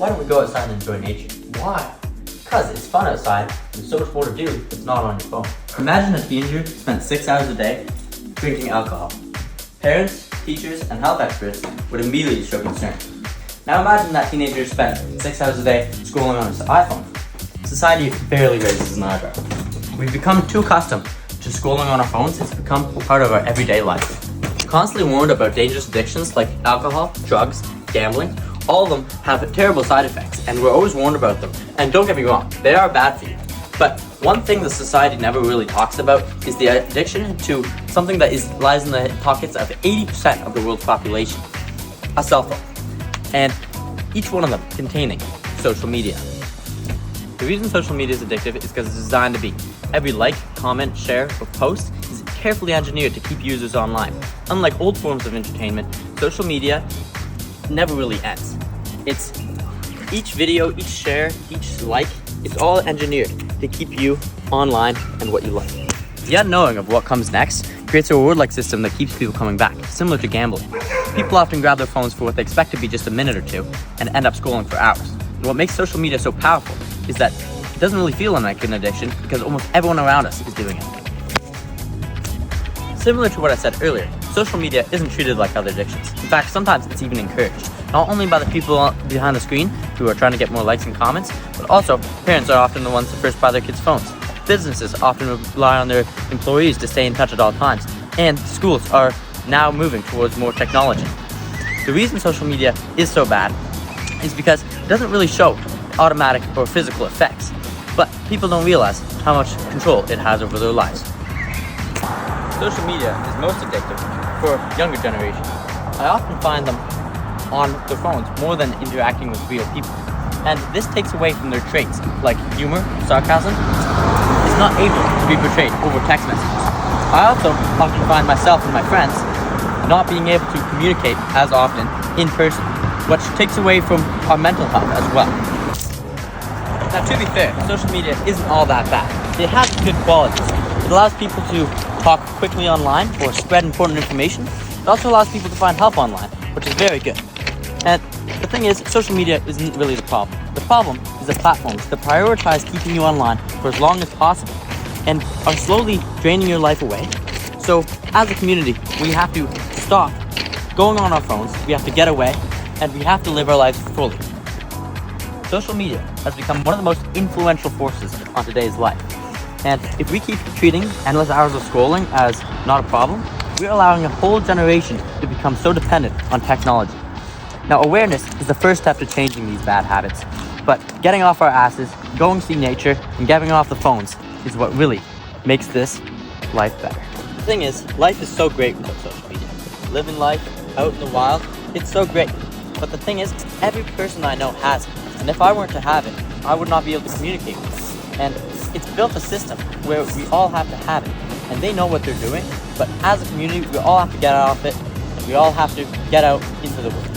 Why don't we go outside and enjoy nature? Why? Because it's fun outside. There's so much more to do that's not on your phone. Imagine a teenager spent 6 hours a day drinking alcohol. Parents, teachers, and health experts would immediately show concern. Now imagine that teenager spent 6 hours a day scrolling on his iPhone. Society barely raises an eyebrow. We've become too accustomed to scrolling on our phones. It's become part of our everyday life. Constantly warned about dangerous addictions like alcohol, drugs, gambling. All of them have terrible side effects, and we're always warned about them. And don't get me wrong, they are bad for you. But one thing that society never really talks about is the addiction to something that lies in the pockets of 80% of the world's population, a cell phone. And each one of them containing social media. The reason social media is addictive is because it's designed to be. Every like, comment, share, or post is carefully engineered to keep users online. Unlike old forms of entertainment, social media never really ends. It's each video, each share, each like, it's all engineered to keep you online and what you like. The unknowing of what comes next creates a reward-like system that keeps people coming back, similar to gambling. People often grab their phones for what they expect to be just a minute or two and end up scrolling for hours. And what makes social media so powerful is that it doesn't really feel like an addiction because almost everyone around us is doing it. Similar to what I said earlier, social media isn't treated like other addictions. In fact, sometimes it's even encouraged. Not only by the people behind the screen who are trying to get more likes and comments, but also parents are often the ones that first buy their kids' phones. Businesses often rely on their employees to stay in touch at all times, and schools are now moving towards more technology. The reason social media is so bad is because it doesn't really show automatic or physical effects, but people don't realize how much control it has over their lives. Social media is most addictive for younger generations. I often find them on their phones more than interacting with real people. And this takes away from their traits, like humor, sarcasm. It's not able to be portrayed over text messages. I also often find myself and my friends not being able to communicate as often in person, which takes away from our mental health as well. Now, to be fair, social media isn't all that bad. It has good qualities. It allows people to talk quickly online or spread important information. It also allows people to find help online, which is very good. And the thing is, social media isn't really the problem. The problem is the platforms that prioritize keeping you online for as long as possible and are slowly draining your life away. So, as a community, we have to stop going on our phones, we have to get away, and we have to live our lives fully. Social media has become one of the most influential forces on today's life. And if we keep treating endless hours of scrolling as not a problem, we're allowing a whole generation to become so dependent on technology. Now, awareness is the first step to changing these bad habits, but getting off our asses, going to see nature, and getting off the phones is what really makes this life better. The thing is, life is so great without social media. Living life out in the wild, it's so great. But the thing is, every person I know has it, and if I weren't to have it, I would not be able to communicate with them. And it's built a system where we all have to have it, and they know what they're doing, but as a community, we all have to get out of it, and we all have to get out into the world.